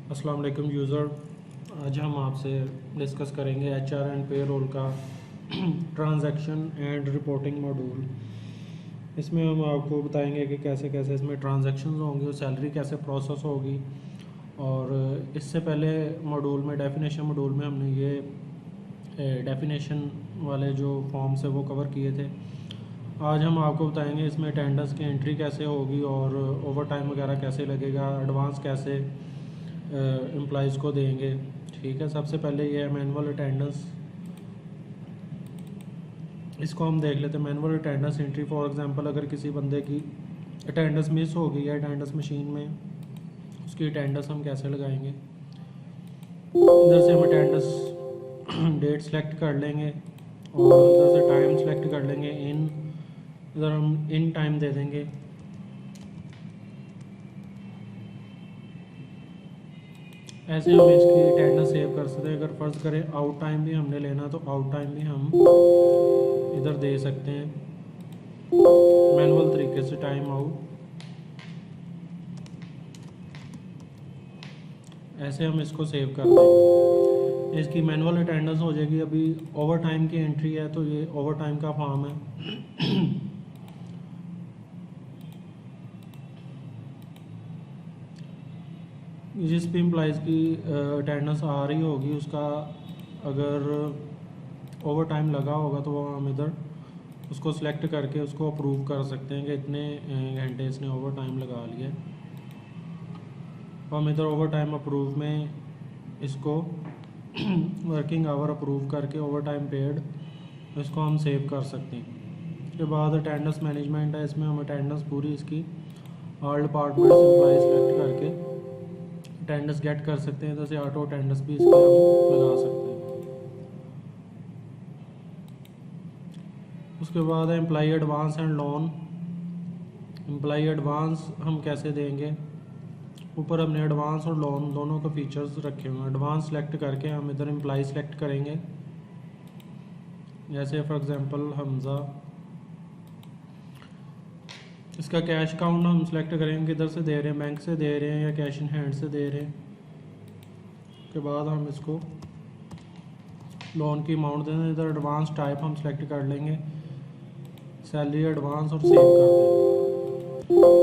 अस्सलाम वालेकुम यूज़र। आज हम आपसे डिस्कस करेंगे एचआर एंड पेरोल का ट्रांजैक्शन एंड रिपोर्टिंग मॉड्यूल। इसमें हम आपको बताएंगे कि कैसे कैसे इसमें ट्रांजैक्शंस होंगी और सैलरी कैसे प्रोसेस होगी। और इससे पहले मॉड्यूल में डेफिनेशन मॉड्यूल में हमने ये डेफिनेशन वाले जो फॉर्म्स है वो कवर किए थे। आज हम आपको बताएंगे इसमें अटेंडेंस की एंट्री कैसे होगी और ओवर टाइम वगैरह कैसे लगेगा, एडवांस कैसे एम्प्लॉइज़ को देंगे। ठीक है, सबसे पहले ये है मैनुअल अटेंडेंस। इसको हम देख लेते हैं। Manual attendance entry, for example अगर किसी बंदे की अटेंडेंस मिस हो गई है अटेंडेंस मशीन में, उसकी अटेंडेंस हम कैसे लगाएंगे। इधर से हम अटेंडेंस डेट सेलेक्ट कर लेंगे और इधर से टाइम सेलेक्ट कर लेंगे। इधर हम इन टाइम दे देंगे। ऐसे हम इसकी अटेंडेंस सेव कर सकते हैं। अगर फ़र्ज़ करें आउट टाइम भी हमने लेना तो आउट टाइम भी हम इधर दे सकते हैं मैनुअल तरीके से। टाइम आउट ऐसे हम इसको सेव कर देंगे। इसकी मैनुअल अटेंडेंस हो जाएगी। अभी ओवर टाइम की एंट्री है तो ये ओवर टाइम का फॉर्म है। जिस भी एम्प्लॉइज़ की अटेंडेंस आ रही होगी उसका अगर ओवर टाइम लगा होगा तो वो हम इधर उसको सिलेक्ट करके उसको अप्रूव कर सकते हैं कि इतने घंटे इसने ओवर टाइम लगा लिया। हम इधर ओवर टाइम अप्रूव में इसको वर्किंग आवर अप्रूव करके ओवर टाइम पेड इसको हम सेव कर सकते हैं। उसके बाद अटेंडेंस मैनेजमेंट है। इसमें हम अटेंडेंस पूरी इसकी ऑल डिपार्टमेंट्स एम्प्लॉय सेलेक्ट करके अटेंडेंस गेट कर सकते हैं। जैसे ऑटो अटेंडेंस भी इसके हम लगा सकते हैं। उसके बाद है employ advance and loan. Employ advance हम कैसे देंगे। ऊपर हमने एडवांस और लोन दोनों के फीचर्स रखे हुए हैं। एडवांस सेलेक्ट करके हम इधर एम्प्लॉय सेलेक्ट करेंगे। जैसे फॉर एग्जांपल हमज़ा, इसका कैश अकाउंट हम सेलेक्ट करेंगे किधर से दे रहे हैं, बैंक से दे रहे हैं या कैश इन हैंड से दे रहे हैं। उसके बाद हम इसको लोन की अमाउंट देंगे। इधर एडवांस टाइप हम सेलेक्ट कर लेंगे, सैलरी एडवांस, और सेव कर देंगे।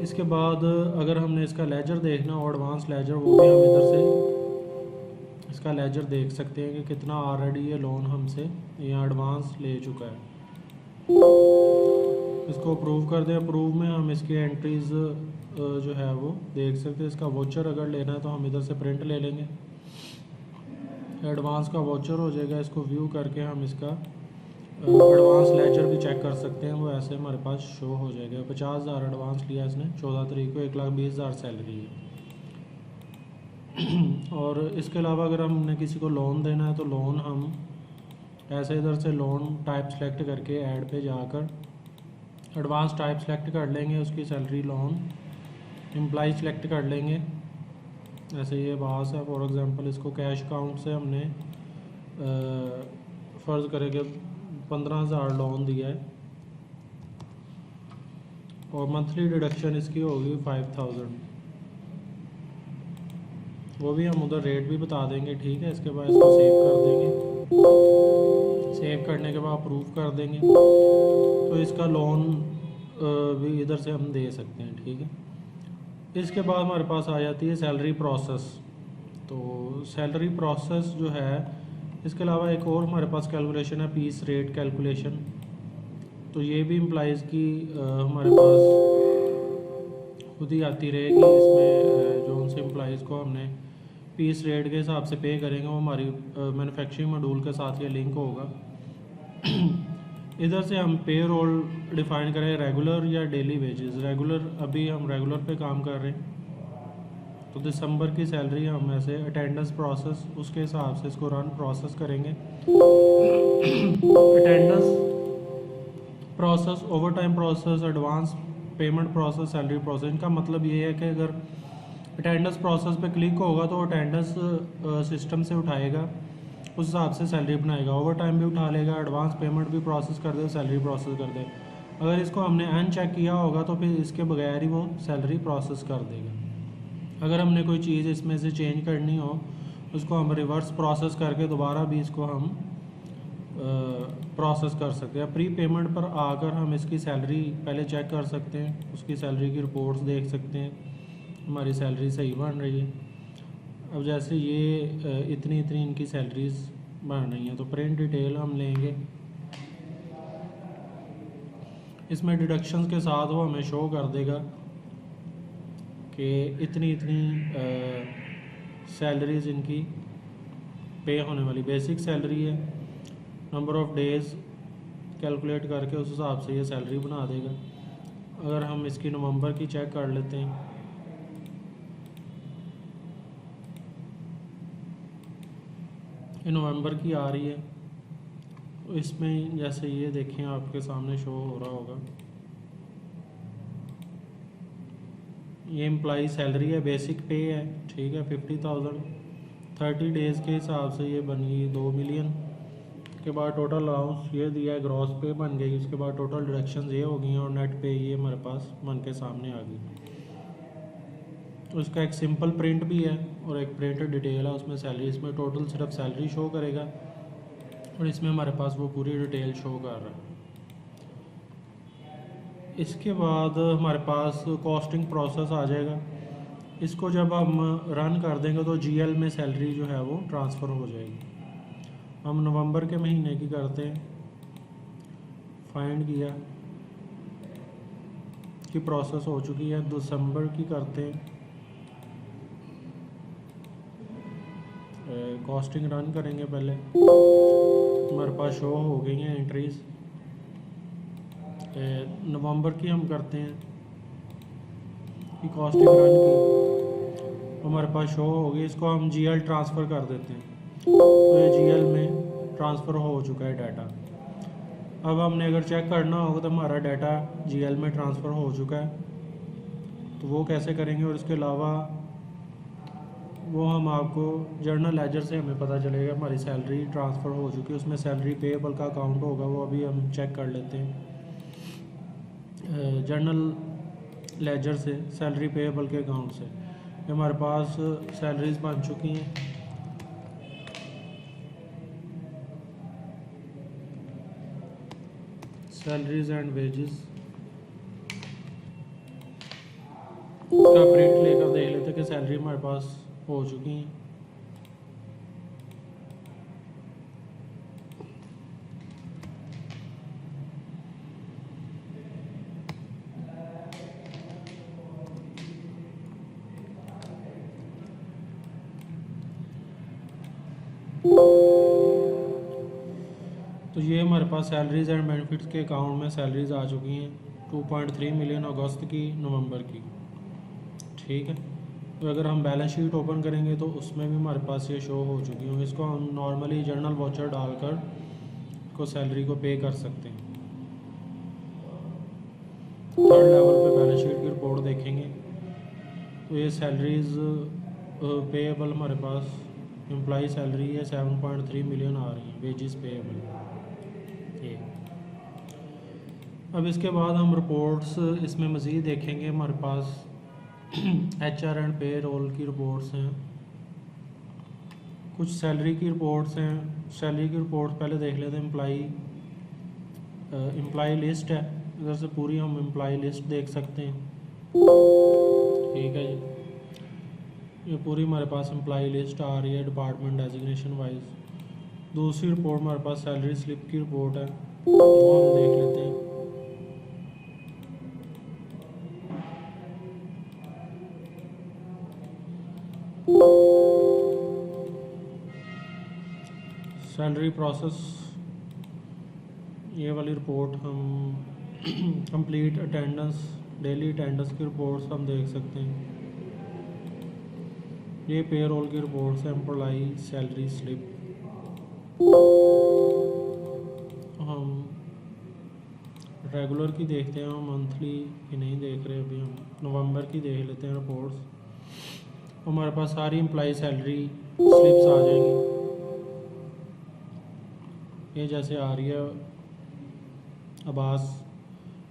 इसके बाद अगर हमने इसका लेजर देखना हो एडवांस लेजर, वो भी हम इधर से इसका लेजर देख सकते हैं कि कितना ऑलरेडी ये लोन हमसे यहाँ एडवांस ले चुका है। इसको अप्रूव कर दें। अप्रूव में हम इसकी एंट्रीज़ जो है वो देख सकते हैं। इसका वोचर अगर लेना है तो हम इधर से प्रिंट ले लेंगे, एडवांस का वोचर हो जाएगा। इसको व्यू करके हम इसका एडवांस लेजर भी चेक कर सकते हैं, वो ऐसे हमारे पास शो हो जाएगा। 50,000 एडवांस लिया इसने 14 तारीख को, 1,20,000 सैलरी है। और इसके अलावा अगर हमने किसी को लोन देना है तो लोन हम ऐसे इधर से लोन टाइप सेलेक्ट करके ऐड पे जाकर एडवांस टाइप सेलेक्ट कर लेंगे, उसकी सैलरी लोन एम्प्लॉय सेलेक्ट कर लेंगे। ऐसे ये बास है। फॉर एग्जांपल इसको कैश अकाउंट से हमने फ़र्ज़ करेंगे 15,000 लोन दिया है और मंथली डिडक्शन इसकी होगी 5,000। वो भी हम उधर रेट भी बता देंगे। ठीक है, इसके बाद इसको सेव कर देंगे। सेव करने के बाद अप्रूव कर देंगे तो इसका लोन भी इधर से हम दे सकते हैं। ठीक है, इसके बाद हमारे पास आ जाती है सैलरी प्रोसेस। तो सैलरी प्रोसेस जो है, इसके अलावा एक और हमारे पास कैलकुलेशन है, पीस रेट कैलकुलेशन। तो ये भी एम्प्लॉइज़ की हमारे पास खुद ही आती रहेगी। इसमें जो उनसे एम्प्लॉइज़ को हमने पीस रेट के हिसाब से पे करेंगे वो हमारी मैन्युफैक्चरिंग मॉड्यूल के साथ ये लिंक होगा। इधर से हम पे रोल डिफ़ाइन करें, रेगुलर या डेली वेजेस। रेगुलर, अभी हम रेगुलर पे काम कर रहे हैं तो दिसंबर की सैलरी हम ऐसे अटेंडेंस प्रोसेस उसके हिसाब से इसको रन प्रोसेस करेंगे। Attendance process, over time process, advance payment process, salary process. इनका मतलब ये है कि अगर अटेंडेंस प्रोसेस पे क्लिक होगा तो अटेंडेंस सिस्टम से उठाएगा, उस हिसाब से सैलरी बनाएगा। ओवर टाइम भी उठा लेगा, एडवांस पेमेंट भी प्रोसेस कर दे, सैलरी प्रोसेस कर दे। अगर इसको हमने अनचेक किया होगा तो फिर इसके बगैर ही वो सैलरी प्रोसेस कर देगा। अगर हमने कोई चीज़ इसमें से चेंज करनी हो उसको हम रिवर्स प्रोसेस करके दोबारा भी इसको हम प्रोसेस कर सकते हैं। प्री पेमेंट पर आकर हम इसकी सैलरी पहले चेक कर सकते हैं, उसकी सैलरी की रिपोर्ट्स देख सकते हैं, हमारी सैलरी सही बन रही है। अब जैसे ये इतनी इतनी इनकी सैलरीज बन रही हैं, तो प्रिंट डिटेल हम लेंगे। इसमें डिडक्शंस के साथ वो हमें शो कर देगा कि इतनी इतनी सैलरीज इनकी पे होने वाली। बेसिक सैलरी है, नंबर ऑफ़ डेज़ कैलकुलेट करके उस हिसाब से ये सैलरी बना देगा। अगर हम इसकी नवंबर की चेक कर लेते हैं, ये नवंबर की आ रही है, तो इसमें जैसे ये देखें आपके सामने शो हो रहा होगा, ये एम्प्लॉई सैलरी है, बेसिक पे है, ठीक है, 50,000। 30 डेज़ के हिसाब से ये बन गई 2 मिलियन। उसके बाद टोटल अलाउंस ये दिया है, ग्रॉस पे बन गई। उसके बाद टोटल डिडक्शंस ये हो गई हैं और नेट पे ये हमारे पास बन के सामने आ गई। उसका एक सिंपल प्रिंट भी है और एक प्रिंटेड डिटेल है, उसमें सैलरी, इसमें टोटल सिर्फ सैलरी शो करेगा और इसमें हमारे पास वो पूरी डिटेल शो कर रहा है। इसके बाद हमारे पास कॉस्टिंग प्रोसेस आ जाएगा। इसको जब हम रन कर देंगे तो जीएल में सैलरी जो है वो ट्रांसफ़र हो जाएगी। हम नवंबर के महीने की करते हैं, फाइंड किया कि प्रोसेस हो चुकी है। दिसंबर की करते हैं, कॉस्टिंग रन करेंगे पहले, हमारे पास शो हो गई हैं एंट्रीज। नवंबर की हम करते हैं कि कॉस्टिंग रन की, हमारे पास शो हो गई। इसको हम जीएल ट्रांसफ़र कर देते हैं, तो ये जीएल में ट्रांसफ़र हो चुका है डाटा। अब हमने अगर चेक करना होगा तो हमारा डाटा जीएल में ट्रांसफ़र हो चुका है, तो वो कैसे करेंगे। और इसके अलावा वो हम आपको जर्नल लेजर से हमें पता चलेगा हमारी सैलरी ट्रांसफ़र हो चुकी है। उसमें सैलरी पेएबल का अकाउंट होगा, वो अभी हम चेक कर लेते हैं। जर्नल लेजर से सैलरी पेएबल के अकाउंट से हमारे पास सैलरीज बन चुकी हैं। सैलरीज एंड वेजेस का प्रिंट लेकर देख लेते हैं कि सैलरी हमारे पास हो चुकी हैं। तो ये हमारे पास सैलरीज एंड बेनिफिट्स के अकाउंट में सैलरीज आ चुकी हैं 2.3 मिलियन अगस्त की, नवंबर की, ठीक है। तो अगर हम बैलेंस शीट ओपन करेंगे तो उसमें भी हमारे पास ये शो हो चुकी हैं। इसको हम नॉर्मली जर्नल वाउचर डालकर को सैलरी को पे कर सकते हैं। थर्ड लेवल पे बैलेंस शीट की रिपोर्ट देखेंगे तो ये सैलरीज पेएबल हमारे पास एम्प्लॉई सैलरी है 7.3 मिलियन आ रही है, वेजेस पेएबल ये। अब इसके बाद हम रिपोर्ट्स इसमें मज़ीद देखेंगे। हमारे पास HR एंड पे रोल की रिपोर्ट्स हैं, कुछ सैलरी की रिपोर्ट्स हैं। सैलरी की रिपोर्ट्स पहले देख लेते हैं। एम्प्लॉई लिस्ट है, इधर से पूरी हम एम्प्लॉई लिस्ट देख सकते हैं, ठीक है जी। ये पूरी हमारे पास एम्प्लॉई लिस्ट आ रही है डिपार्टमेंट डेजिग्नेशन वाइज। दूसरी रिपोर्ट हमारे पास सैलरी स्लिप की रिपोर्ट है, वो हम देख लेते हैं। सैलरी प्रोसेस, ये वाली रिपोर्ट हम कंप्लीट अटेंडेंस, डेली अटेंडेंस की रिपोर्ट्स हम देख सकते हैं। ये पे रोल की रिपोर्ट्स है, एम्प्लॉई सैलरी स्लिप। हम रेगुलर की देखते हैं, हम मंथली की नहीं देख रहे, अभी हम नवंबर की देख लेते हैं रिपोर्ट्स। हमारे पास सारी एम्प्लॉई सैलरी स्लिप्स आ जाएंगी। ये जैसे आ रही है Abbas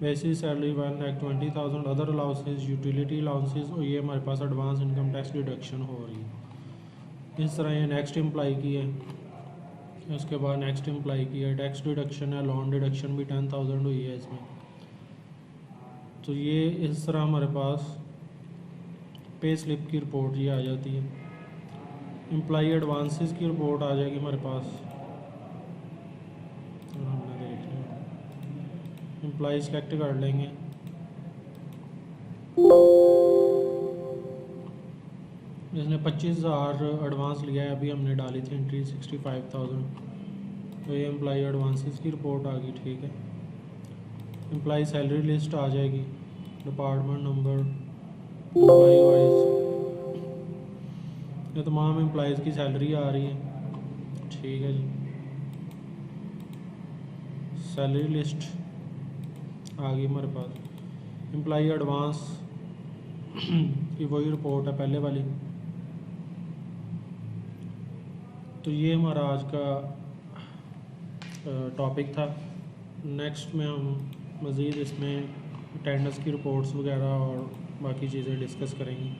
basis salary 1,20,000, other allowances, utility allowances, और ये हमारे पास एडवांस इनकम टैक्स डिडक्शन हो रही है। इस तरह ये नेक्स्ट एम्प्लाई की है, उसके बाद नेक्स्ट एम्प्लाई की है, टैक्स डिडक्शन है, लोन डिडक्शन भी 10,000 हुई है इसमें। तो ये इस तरह हमारे पास पे स्लिप की रिपोर्ट ये आ जाती है। एम्प्लाई एडवांसेस की रिपोर्ट आ जाएगी हमारे पास, और हमने देख लिया। एम्प्लाई सेलेक्ट कर लेंगे, इसने 25,000 एडवांस लिया है, अभी हमने डाली थी एंट्री 65,000। तो ये एम्प्लाई एडवांसेस की रिपोर्ट आ गई, ठीक है। एम्प्लाई सैलरी लिस्ट आ जाएगी, डिपार्टमेंट नंबर, एम्प्लाई वाइज, ये तमाम एम्प्लॉयज़ की सैलरी आ रही है, ठीक है जी। सैलरी लिस्ट आ गई हमारे पास। एम्प्लॉई एडवांस की वही रिपोर्ट है पहले वाली। तो ये हमारा आज का टॉपिक था। नेक्स्ट में हम मज़ीद इसमें अटेंडेंस की रिपोर्ट्स वगैरह और बाकी चीज़ें डिस्कस करेंगे।